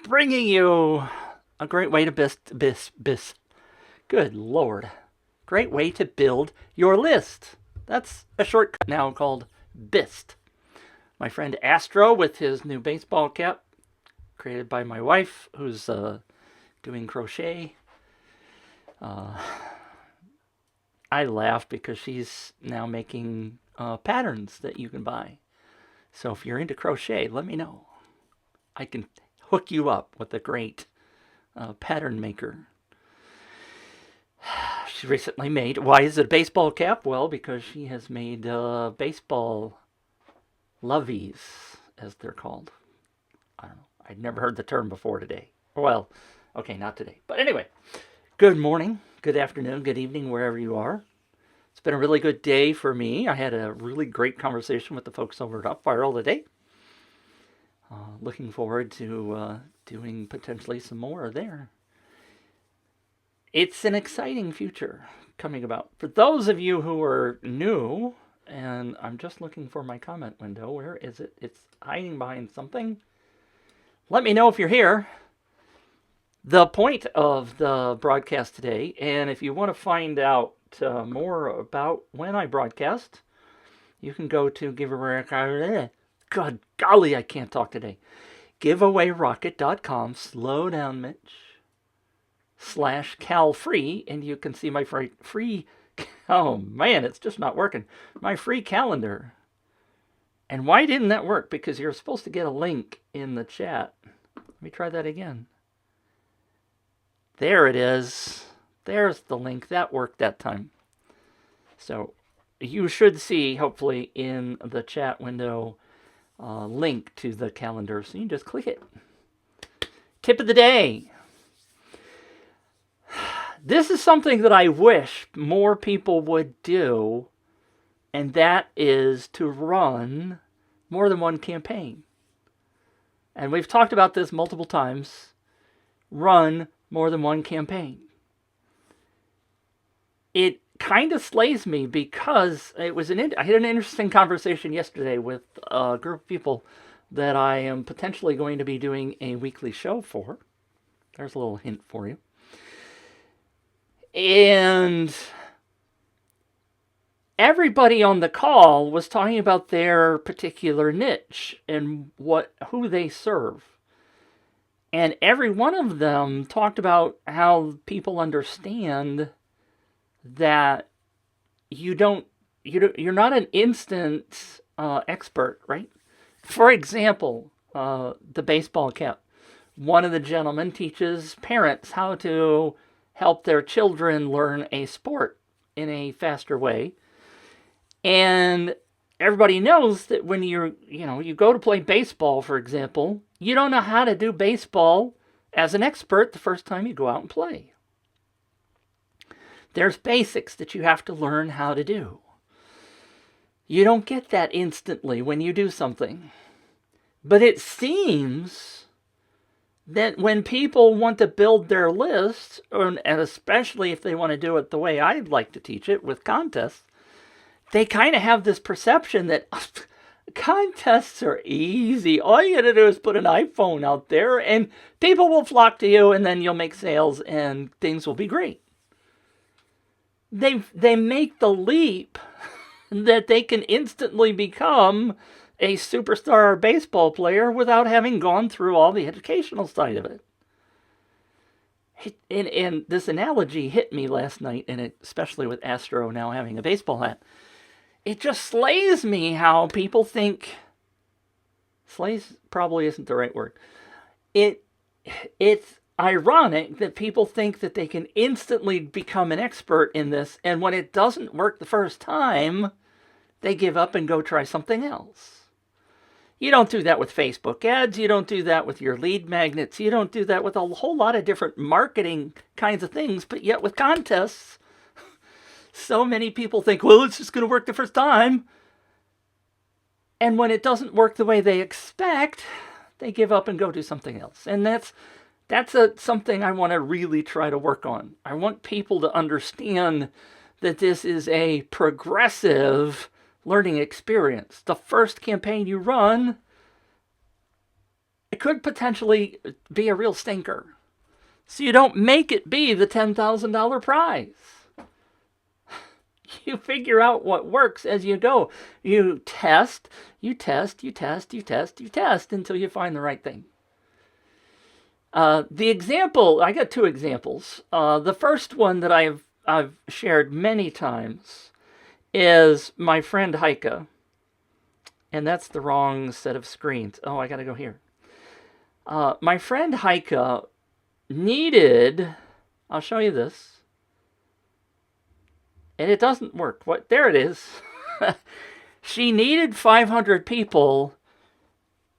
bringing you a great way to good Lord. Great way to build your list. That's a shortcut now called BIST. My friend Astro with his new baseball cap, created by my wife, who's doing crochet. I laugh because she's now making patterns that you can buy. So if you're into crochet, let me know. I can hook you up with a great pattern maker. She recently made, why is it a baseball cap? Well, because she has made baseball loveys, as they're called. I don't know. I'd never heard the term before today. Well, okay, not today. But anyway, good morning, good afternoon, good evening, wherever you are. It's been a really good day for me. I had a really great conversation with the folks over at Upviral today. Looking forward to doing potentially some more there. It's an exciting future coming about. For those of you who are new, and I'm just looking for my comment window. Where is it? It's hiding behind something. Let me know if you're here. The point of the broadcast today, and if you want to find out more about when I broadcast, you can go to giveaway. God golly, I can't talk today. Giveawayrocket.com. Slow down, Mitch. /CalFree, and you can see my free. Oh man, it's just not working. My free calendar. And why didn't that work? Because you're supposed to get a link in the chat. Let me try that again. There it is. There's the link. That worked that time. So you should see, hopefully, in the chat window, link to the calendar. So you can just click it. Tip of the day. This is something that I wish more people would do, and that is to run more than one campaign. And we've talked about this multiple times. Run more than one campaign. It kind of slays me because I had an interesting conversation yesterday with a group of people that I am potentially going to be doing a weekly show for. There's a little hint for you. And everybody on the call was talking about their particular niche and who they serve. And every one of them talked about how people understand that you're not an instant expert, right? For example, the baseball cap. One of the gentlemen teaches parents how to help their children learn a sport in a faster way. And everybody knows that when you go to play baseball, for example, you don't know how to do baseball as an expert the first time you go out and play. There's basics that you have to learn how to do. You don't get that instantly when you do something. But it seems that when people want to build their list, and especially if they want to do it the way I'd like to teach it with contests, they kind of have this perception that contests are easy. All you gotta do is put an iPhone out there and people will flock to you, and then you'll make sales and things will be great. They make the leap that they can instantly become a superstar baseball player without having gone through all the educational side of it. And this analogy hit me last night, and especially with Astro now having a baseball hat. It just slays me how people think. Slays probably isn't the right word. It's ironic that people think that they can instantly become an expert in this, and when it doesn't work the first time, they give up and go try something else. You don't do that with Facebook ads. You don't do that with your lead magnets. You don't do that with a whole lot of different marketing kinds of things. But yet with contests, so many people think, well, it's just going to work the first time. And when it doesn't work the way they expect, they give up and go do something else. And that's something I want to really try to work on. I want people to understand that this is a progressive learning experience. The first campaign you run it could potentially be a real stinker. So you don't make it be the $10,000 prize. You figure out what works as you go. You test, you test, you test, you test, you test until you find the right thing. The example, I got two examples. The first one that I've shared many times is my friend Heike. And that's the wrong set of screens. Oh, I got to go here. My friend Heike needed, I'll show you this. And it doesn't work. What? There it is. She needed 500 people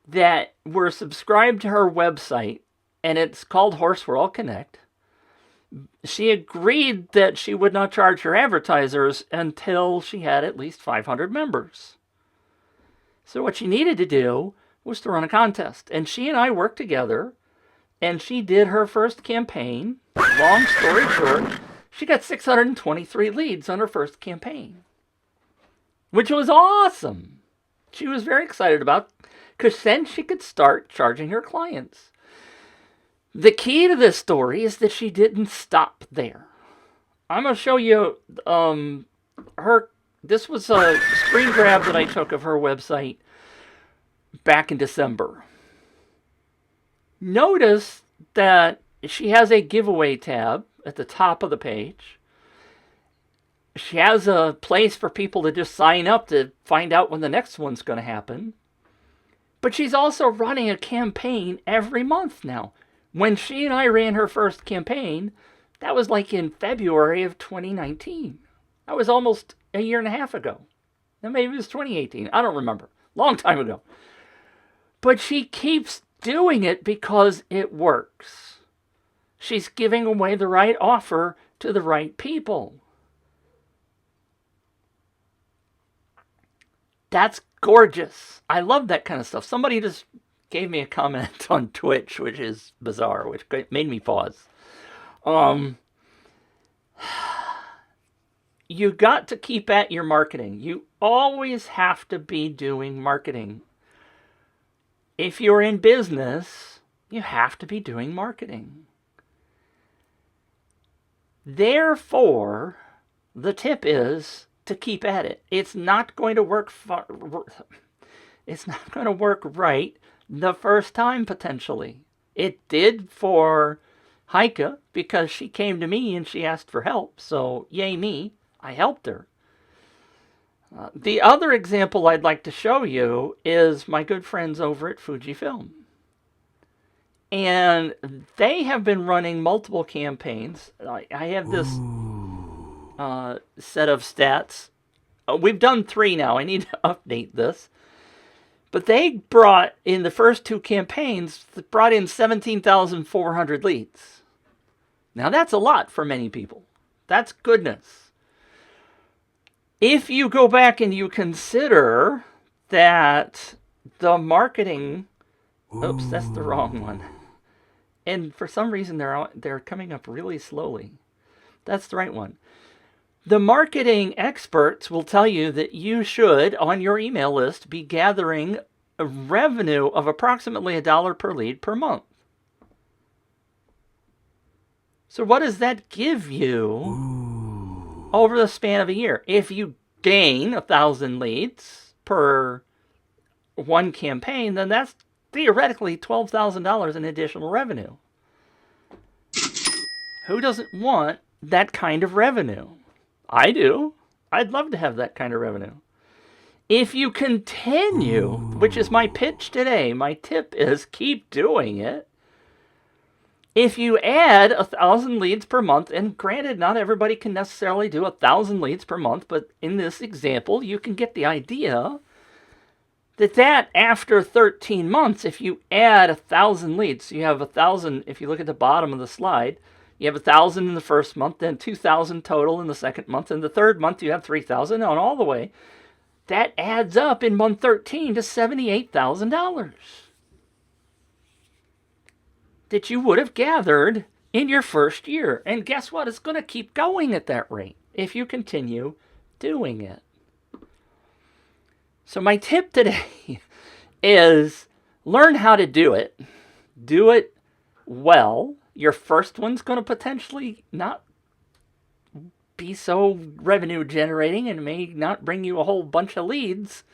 that were subscribed to her website, and it's called Horse World Connect. She agreed that she would not charge her advertisers until she had at least 500 members. So what she needed to do was to run a contest. And she and I worked together, and she did her first campaign. Long story short, she got 623 leads on her first campaign, which was awesome. She was very excited about, because then she could start charging her clients. The key to this story is that she didn't stop there. I'm going to show you this was a screen grab that I took of her website back in December. Notice that she has a giveaway tab at the top of the page. She has a place for people to just sign up to find out when the next one's going to happen. But she's also running a campaign every month now. When she and I ran her first campaign, that was like in February of 2019. That was almost a year and a half ago. Now maybe it was 2018. I don't remember. Long time ago. But she keeps doing it because it works. She's giving away the right offer to the right people. That's gorgeous. I love that kind of stuff. Somebody just gave me a comment on Twitch, which is bizarre, which made me pause. You got to keep at your marketing. You always have to be doing marketing. If you're in business, you have to be doing marketing. Therefore, the tip is to keep at it. It's not going to work. It's not going to work right the first time, potentially. It did for Heike because she came to me and she asked for help. So, yay me, I helped her. The other example I'd like to show you is my good friends over at Fujifilm. And they have been running multiple campaigns. I have this set of stats. We've done 3 now. I need to update this. But they brought, in the first 2 campaigns, brought in 17,400 leads. Now that's a lot for many people. That's goodness. If you go back and you consider that the marketing... Oops, that's the wrong one. And for some reason, they're coming up really slowly. That's the right one. The marketing experts will tell you that you should, on your email list, be gathering a revenue of approximately $1 per lead per month. So what does that give you over the span of a year? If you gain 1,000 leads per one campaign, then that's theoretically $12,000 in additional revenue. Who doesn't want that kind of revenue? I do. I'd love to have that kind of revenue. If you continue, which is my pitch today, my tip is keep doing it. If you add 1,000 leads per month, and granted, not everybody can necessarily do 1,000 leads per month, but in this example, you can get the idea that after 13 months, if you add 1,000 leads, so you have 1,000, if you look at the bottom of the slide, you have 1,000 in the first month, then 2,000 total in the second month, and the third month you have 3,000, and all the way. That adds up in month 13 to $78,000 that you would have gathered in your first year. And guess what? It's going to keep going at that rate if you continue doing it. So my tip today is Learn how to do it. Do it well. Your first one's going to potentially not be so revenue generating and may not bring you a whole bunch of leads.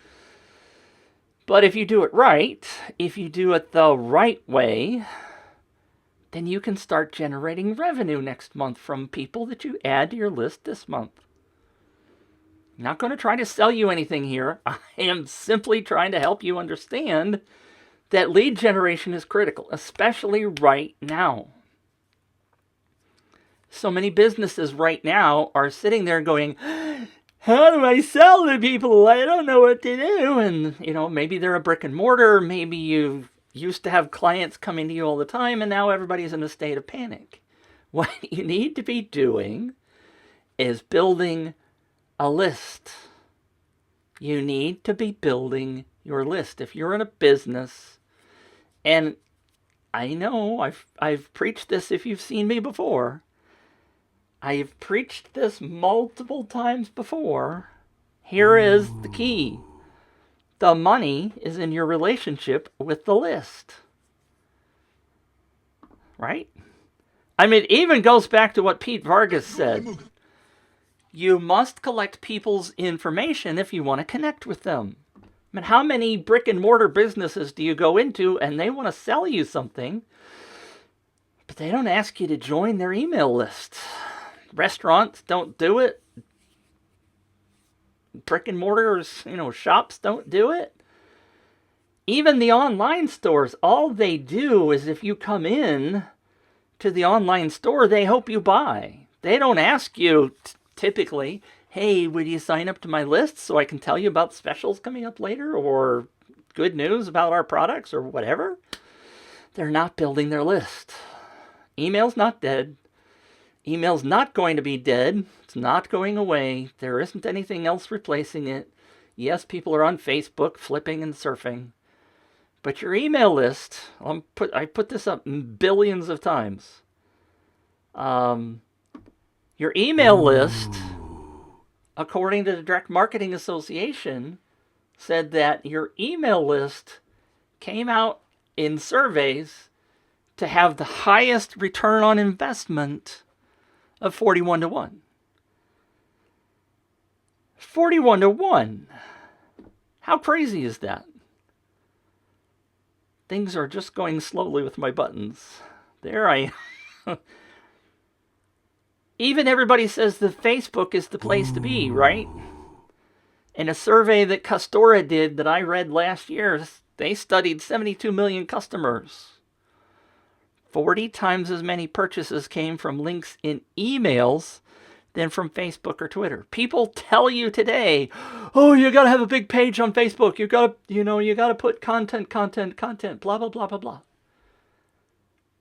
But if you do it right, if you do it the right way, then you can start generating revenue next month from people that you add to your list this month. I'm not going to try to sell you anything here. I am simply trying to help you understand that lead generation is critical, especially right now. So many businesses right now are sitting there going, how do I sell to people? I don't know what to do. And, maybe they're a brick and mortar. Maybe you used to have clients coming to you all the time, and now everybody's in a state of panic. What you need to be doing is building a list. You need to be building your list. If you're in a business, and I know I've preached this if you've seen me before. I've preached this multiple times before. Here is the key. The money is in your relationship with the list. Right? I mean, it even goes back to what Pete Vargas said. You must collect people's information if you want to connect with them. I mean, how many brick and mortar businesses do you go into and they want to sell you something, but they don't ask you to join their email list? Restaurants don't do it. Brick and mortars, shops don't do it. Even the online stores, all they do is if you come in to the online store, they hope you buy. They don't ask you typically, hey, would you sign up to my list so I can tell you about specials coming up later or good news about our products or whatever? They're not building their list. Email's not dead. Email's not going to be dead. It's not going away. There isn't anything else replacing it. Yes, people are on Facebook flipping and surfing. But your email list, I put this up billions of times. Your email list, according to the Direct Marketing Association, said that your email list came out in surveys to have the highest return on investment of 41 to 1. 41 to 1. How crazy is that? Things are just going slowly with my buttons. There I am. Even everybody says that Facebook is the place to be, right? In a survey that Custora did that I read last year, they studied 72 million customers. 40 times as many purchases came from links in emails than from Facebook or Twitter. People tell you today, oh, you got to have a big page on Facebook. You got to put content, blah, blah, blah, blah, blah.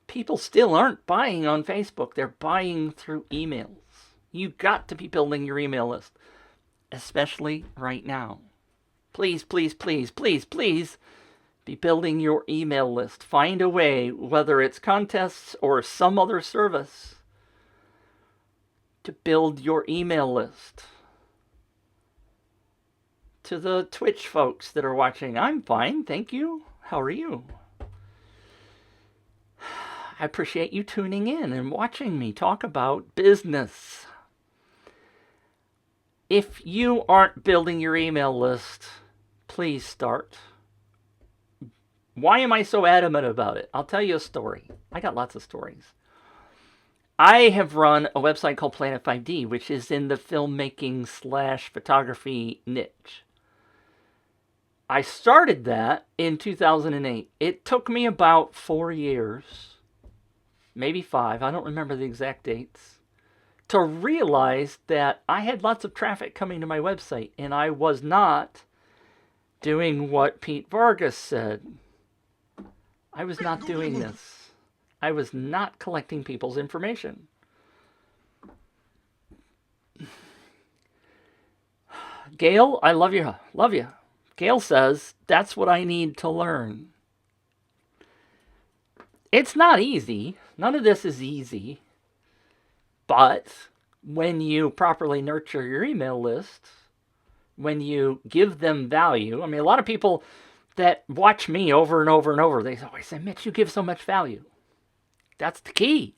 People still aren't buying on Facebook. They're buying through emails. You got to be building your email list, especially right now. Please, please, please, please, please be building your email list. Find a way, whether it's contests or some other service, to build your email list. To the Twitch folks that are watching, I'm fine, thank you. How are you? I appreciate you tuning in and watching me talk about business. If you aren't building your email list, please start. Why am I so adamant about it? I'll tell you a story. I got lots of stories. I have run a website called Planet 5D, which is in the filmmaking / photography niche. I started that in 2008. It took me about 4 years, maybe 5, I don't remember the exact dates, to realize that I had lots of traffic coming to my website, and I was not doing what Pete Vargas said. I was not doing this. I was not collecting people's information. Gail, I love you. Love you. Gail says, that's what I need to learn. It's not easy. None of this is easy. But when you properly nurture your email list, when you give them value, I mean, a lot of people, that watch me over and over and over, they always say, Mitch, you give so much value. That's the key.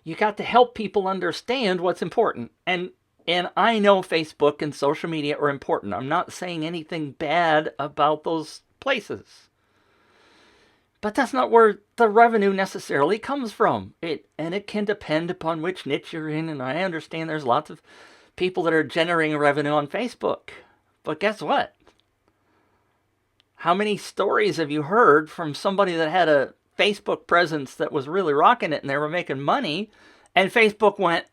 You got to help people understand what's important. And I know Facebook and social media are important. I'm not saying anything bad about those places. But that's not where the revenue necessarily comes from. It can depend upon which niche you're in, and I understand there's lots of people that are generating revenue on Facebook. But guess what? How many stories have you heard from somebody that had a Facebook presence that was really rocking it and they were making money, and Facebook went,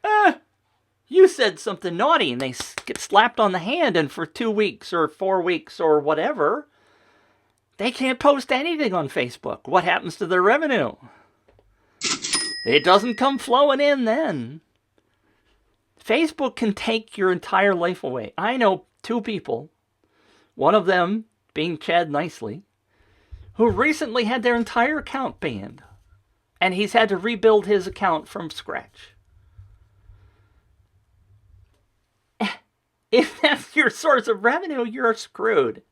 you said something naughty, and they get slapped on the hand, and for 2 weeks or 4 weeks or whatever, they can't post anything on Facebook. What happens to their revenue? It doesn't come flowing in then. Facebook can take your entire life away. I know 2 people, one of them being Chad Nicely, who recently had their entire account banned. And he's had to rebuild his account from scratch. If that's your source of revenue, you're screwed.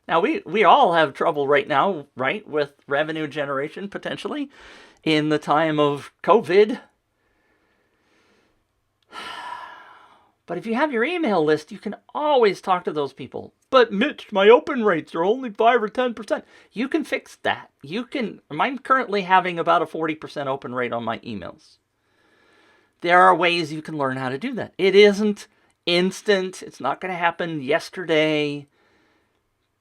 Now, we all have trouble right now, right, with revenue generation, potentially, in the time of COVID. But if you have your email list, you can always talk to those people. But Mitch, my open rates are only 5 or 10%. You can fix that. I'm currently having about a 40% open rate on my emails. There are ways you can learn how to do that. It isn't instant. It's not going to happen yesterday.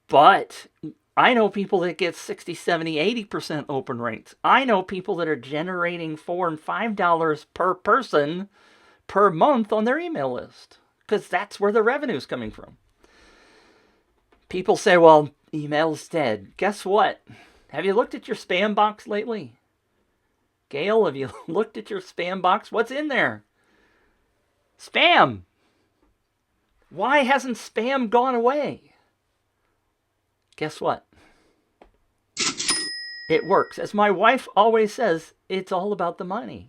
But I know people that get 60, 70, 80% open rates. I know people that are generating $4 and $5 per person per month on their email list, because that's where the revenue is coming from. People say, well, email's dead. Guess what? Have you looked at your spam box lately? Gail, have you looked at your spam box? What's in there? Spam. Why hasn't spam gone away? Guess what? It works. As my wife always says, it's all about the money.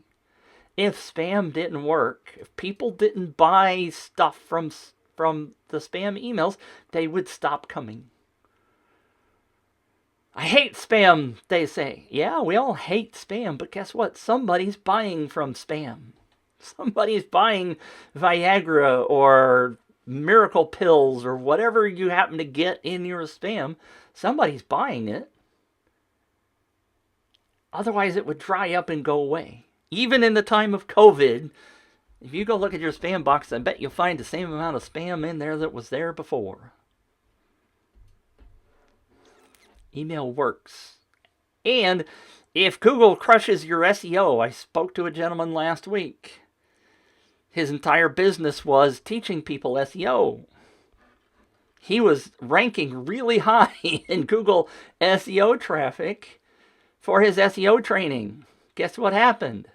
If spam didn't work, if people didn't buy stuff from the spam emails, they would stop coming. I hate spam, they say. Yeah, we all hate spam, but guess what? Somebody's buying from spam. Somebody's buying Viagra or miracle pills or whatever you happen to get in your spam. Somebody's buying it. Otherwise, it would dry up and go away. Even in the time of COVID, if you go look at your spam box, I bet you'll find the same amount of spam in there that was there before. Email works. And if Google crushes your SEO, I spoke to a gentleman last week. His entire business was teaching people SEO. He was ranking really high in Google SEO traffic for his SEO training. Guess what happened?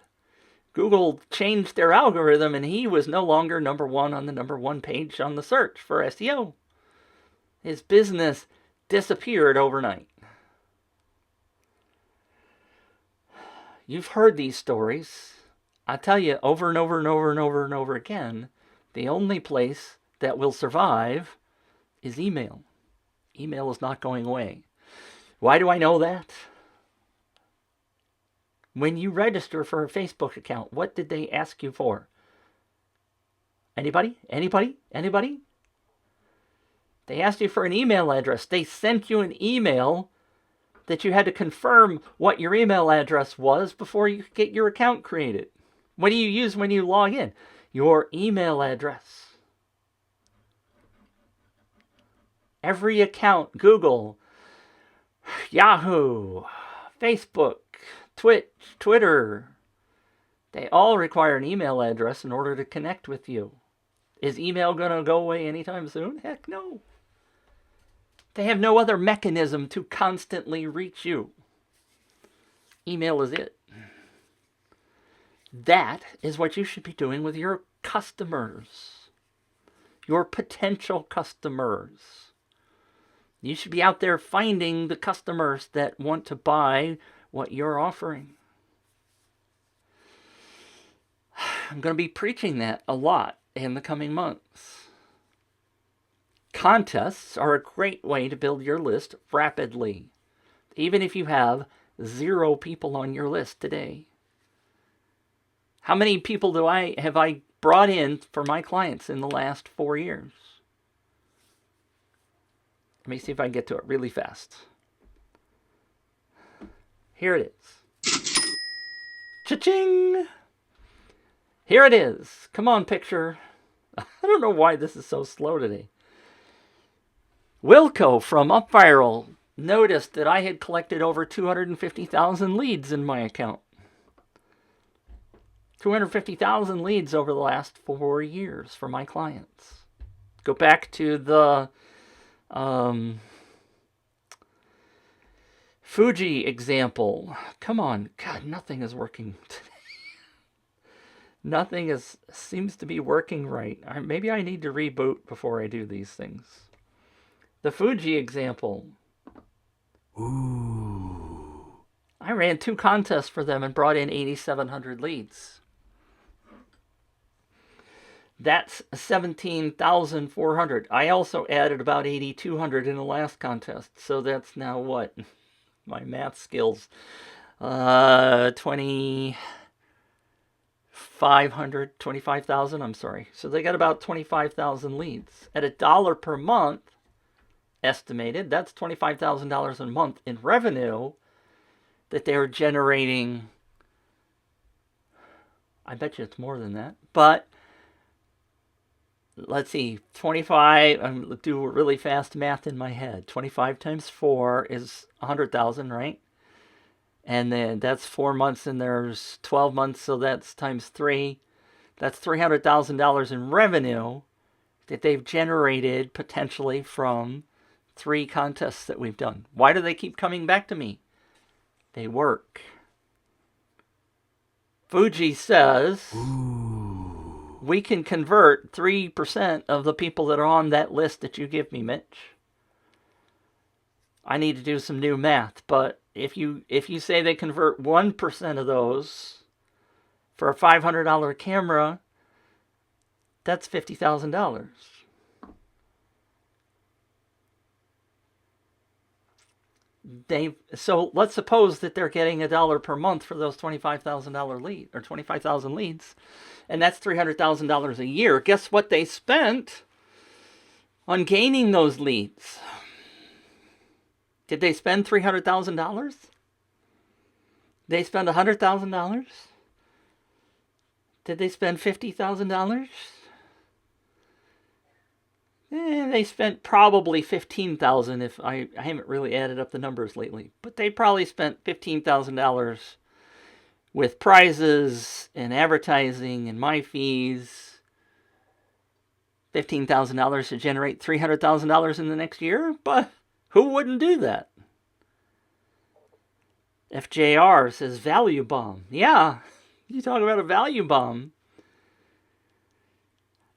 Google changed their algorithm and he was no longer number 1 on the number 1 page on the search for SEO. His business disappeared overnight. You've heard these stories. I tell you over and over and over and over and over again, the only place that will survive is email. Email is not going away. Why do I know that? When you register for a Facebook account, what did they ask you for? Anybody? Anybody? Anybody? They asked you for an email address. They sent you an email that you had to confirm what your email address was before you could get your account created. What do you use when you log in? Your email address. Every account, Google, Yahoo, Facebook, Twitch, Twitter, they all require an email address in order to connect with you. Is email going to go away anytime soon? Heck no. They have no other mechanism to constantly reach you. Email is it. That is what you should be doing with your customers, your potential customers. You should be out there finding the customers that want to buy what you're offering. I'm going to be preaching that a lot in the coming months. Contests are a great way to build your list rapidly, even if you have 0 people on your list today. How many people have I brought in for my clients in the last 4 years? Let me see if I can get to it really fast. Here it is. Cha-ching! Here it is. Come on, picture. I don't know why this is so slow today. Wilco from UpViral noticed that I had collected over 250,000 leads in my account. 250,000 leads over the last 4 years for my clients. Go back to the Fuji example. Come on. God, nothing is working today. Nothing seems to be working right. Maybe I need to reboot before I do these things. The Fuji example. Ooh. I ran 2 contests for them and brought in 8,700 leads. That's 17,400. I also added about 8,200 in the last contest. So that's now what? My math skills. 25,000, I'm sorry. So they got about 25,000 leads. At $1 per month, estimated, that's $25,000 a month in revenue that they're generating. I bet you it's more than that. But let's see, 25, I'm do really fast math in my head. 25 times 4 is 100,000, right? And then that's 4 months and there's 12 months, so that's times 3. That's $300,000 in revenue that they've generated potentially from 3 contests that we've done. Why do they keep coming back to me? They work. Fuji says, ooh, we can convert 3% of the people that are on that list that you give me, Mitch. I need to do some new math, but if you say they convert 1% of those for a $500 camera, that's $50,000. So let's suppose that they're getting $1 per month for those $25,000 lead or 25,000 leads, and that's $300,000 a year. Guess what they spent on gaining those leads? Did they spend $300,000? They spend $100,000? Did they spend $50,000? They spent probably $15,000 if I haven't really added up the numbers lately. But they probably spent $15,000 with prizes and advertising and my fees. $15,000 to generate $300,000 in the next year? But who wouldn't do that? FJR says value bomb. Yeah, you talk about a value bomb.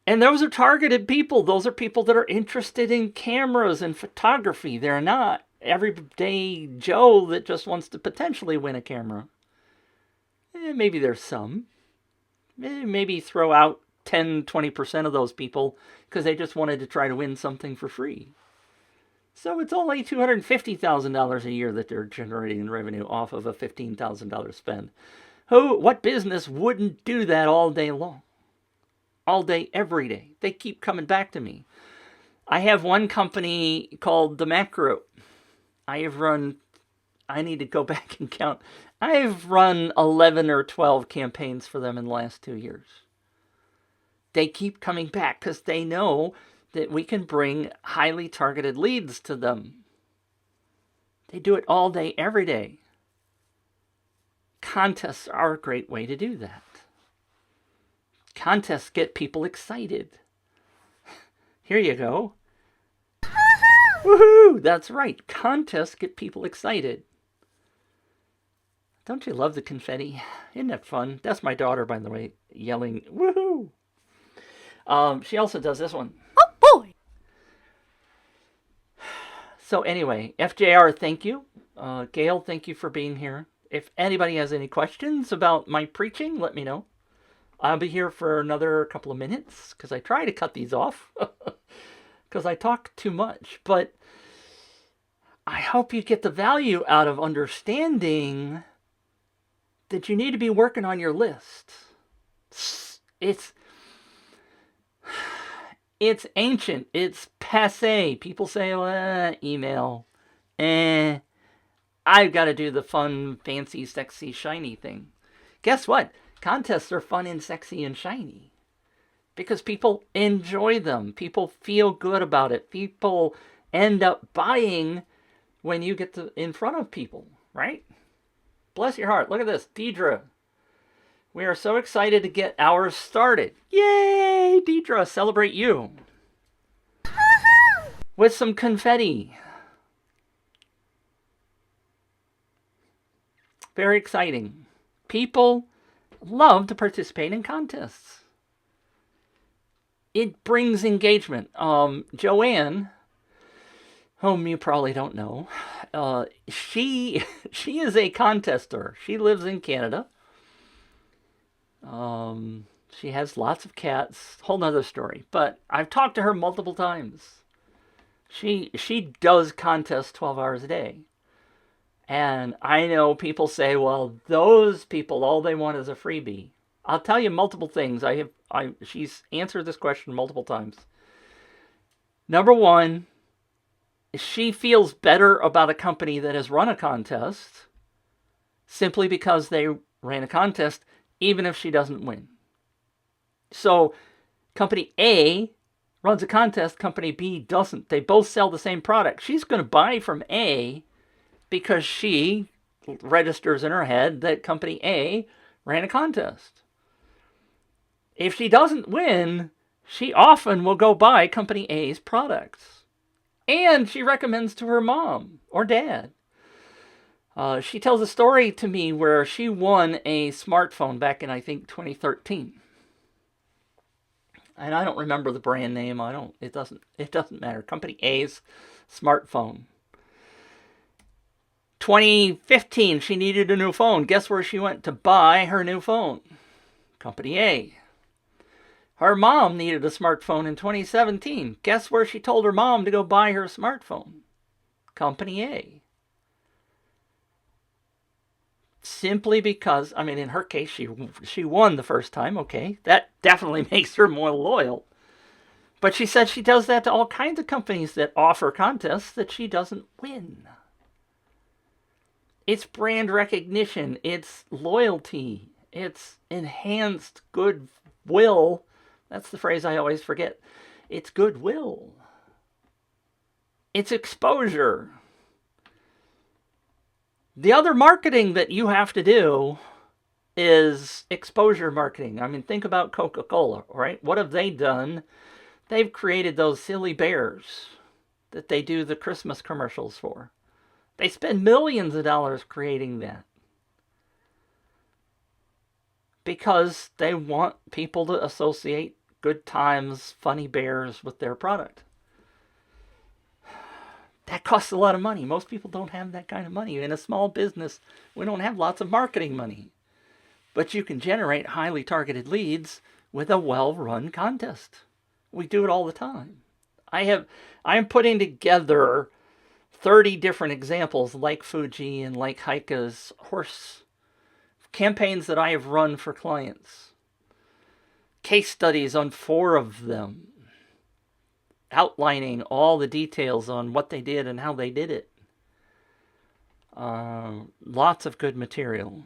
And those are targeted people. Those are people that are interested in cameras and photography. They're not everyday Joe that just wants to potentially win a camera. Maybe there's some. Maybe throw out 10, 20% of those people because they just wanted to try to win something for free. So it's only $250,000 a year that they're generating in revenue off of a $15,000 spend. What business wouldn't do that all day long? All day, every day. They keep coming back to me. I have one company called The Macro. I need to go back and count. I've run 11 or 12 campaigns for them in the last 2 years. They keep coming back because they know that we can bring highly targeted leads to them. They do it all day, every day. Contests are a great way to do that. Contests get people excited. Here you go. Woohoo! That's right. Contests get people excited. Don't you love the confetti? Isn't that fun? That's my daughter, by the way, yelling, woohoo! She also does this one. Oh, boy! So anyway, FJR, thank you. Gail, thank you for being here. If anybody has any questions about my preaching, let me know. I'll be here for another couple of minutes because I try to cut these off. because I talk too much. But I hope you get the value out of understanding that you need to be working on your list. It's ancient. It's passé. People say, well, email. I've got to do the fun, fancy, sexy, shiny thing. Guess what? Contests are fun and sexy and shiny because people enjoy them. People feel good about it. People end up buying when you get in front of people, right? Bless your heart. Look at this. Deidre. We are so excited to get ours started. Yay, Deidre. Celebrate you. With some confetti. Very exciting. People love to participate in contests. It brings engagement. Joanne, whom you probably don't know, she is a contester. She lives in Canada. She has lots of cats. Whole nother story. But I've talked to her multiple times. She does contests 12 hours a day. And I know people say, well, those people, all they want is a freebie. I'll tell you multiple things. She's answered this question multiple times. Number one, she feels better about a company that has run a contest simply because they ran a contest, even if she doesn't win. So company A runs a contest, company B doesn't. They both sell the same product. She's going to buy from A because she registers in her head that company A ran a contest. If she doesn't win, she often will go buy company A's products. And she recommends to her mom or dad. She tells a story to me where she won a smartphone back in, I think, 2013. And I don't remember the brand name. It doesn't matter. Company A's smartphone. 2015, she needed a new phone. Guess where she went to buy her new phone? Company A. Her mom needed a smartphone in 2017. Guess where she told her mom to go buy her smartphone? Company A. Simply because, in her case, she won the first time. Okay, that definitely makes her more loyal. But she said she does that to all kinds of companies that offer contests that she doesn't win. It's brand recognition. It's loyalty. It's enhanced goodwill. That's the phrase I always forget. It's goodwill. It's exposure. The other marketing that you have to do is exposure marketing. Think about Coca-Cola, right? What have they done? They've created those silly bears that they do the Christmas commercials for. They spend millions of dollars creating that because they want people to associate good times, funny bears with their product. That costs a lot of money. Most people don't have that kind of money. In a small business, we don't have lots of marketing money. But you can generate highly targeted leads with a well-run contest. We do it all the time. I am putting together 30 different examples like Fuji and like Heike's horse campaigns that I have run for clients. Case studies on 4 of them, outlining all the details on what they did and how they did it. Lots of good material.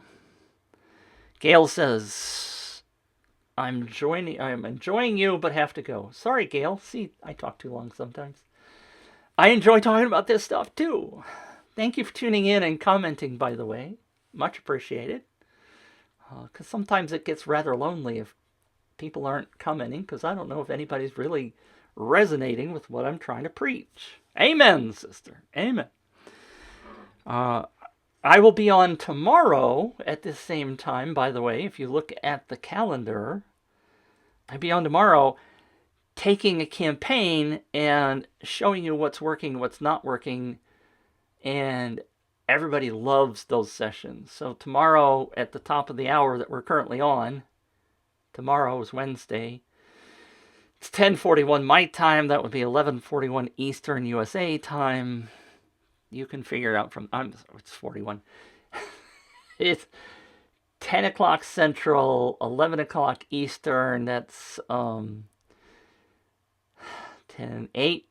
Gail says, I'm enjoying you, but have to go. Sorry, Gail. See, I talk too long sometimes. I enjoy talking about this stuff too. Thank you for tuning in and commenting, by the way. Much appreciated. Because sometimes it gets rather lonely if people aren't commenting, because I don't know if anybody's really resonating with what I'm trying to preach. Amen, sister. Amen. I will be on tomorrow at this same time, by the way. If you look at the calendar, I'll be on tomorrow taking a campaign and showing you what's working, what's not working, and everybody loves those sessions. So tomorrow at the top of the hour that we're currently on, tomorrow is Wednesday, It's 10:41 my time. That would be 11:41 Eastern USA time. You can figure it out from. It's 41. It's 10 o'clock Central, 11 o'clock Eastern. That's 10, 8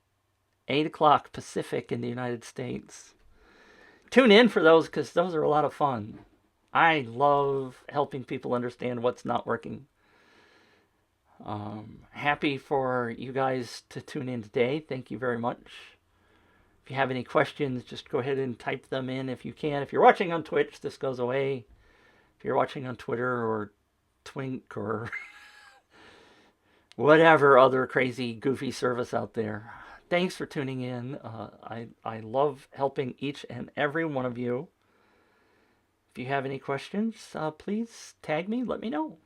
o'clock Pacific in the United States. Tune in for those because those are a lot of fun. I love helping people understand what's not working. Happy for you guys to tune in today. Thank you very much. If you have any questions, just go ahead and type them in if you can. If you're watching on Twitch, this goes away. If you're watching on Twitter or Twink or whatever other crazy, goofy service out there, thanks for tuning in. I love helping each and every one of you. If you have any questions, please tag me, let me know.